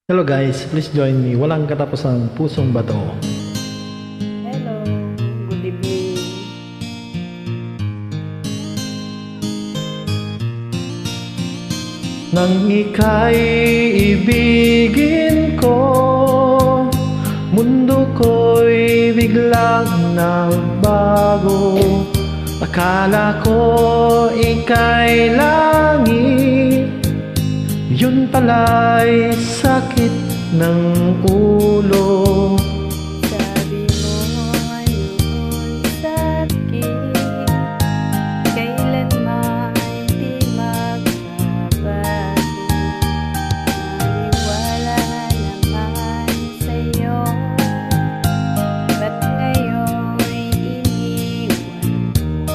Hello guys, please join me. Walang katapusang pusong bato. Hello, good evening. Nang ika'y ibigin ko, mundo ko'y biglang nagbago. Akala ko ika'y langit, yun pala'y sakit ng ulo. Sabi mo ngayon sakit, kailanman di magbabago. Naniwala naman sa'yo, ba't ngayon'y iniwan mo?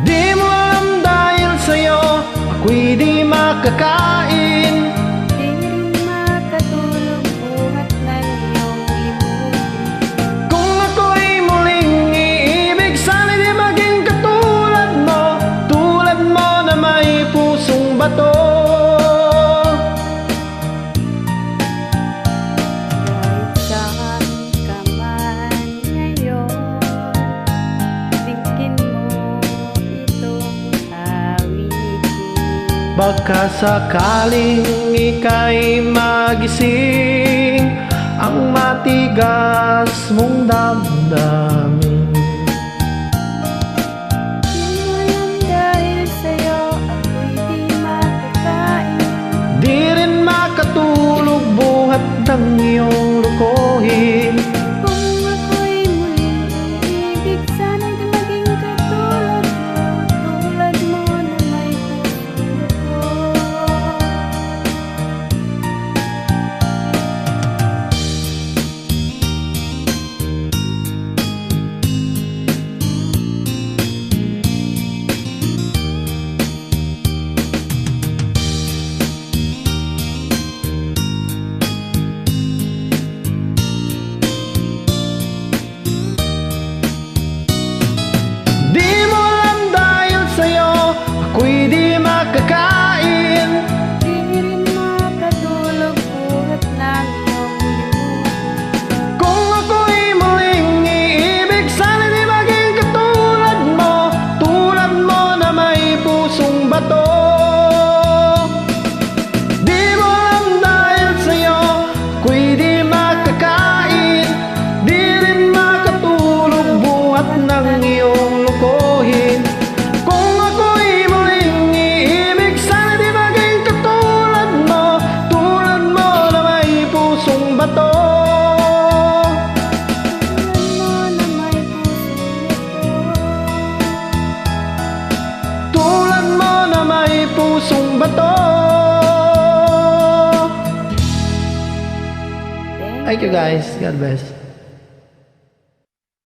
Di mo alam dahil sa'yo ako'y di makakain. Di rin makatulog buhat ng iyong limutin. Kung ako'y muling iibig, sana'y di maging katulad mo na may pusong bato. Kahit saan ka man ngayon, bigyan mo itong awitin. Baka sakaling ika'y magising ang matigas mong damdamin. Di mo alam dahil sa'yo ako'y di makakain. Di rin makatulog buhat ng iyong lukuhin. Kung ako'y muling iibig, sana'y di maging katulad mo na may pusong bato. Di mo alam dahil sa'yo ako'y di makakain. Di rin makatulog buhat ng iyong limutin. Kung ako'y muling iibig, sana'y di maging katulad mo na may pusong bato. Di mo alam dahil sa'yo ako'y di makakain. Di rin makatulog buhat ng iyong lukuhin. Kung ako'y muling iibig, sana'y di maging katulad mo na may pusong bato. Tulad mo na may pusong Bato. Thank you guys. God bless.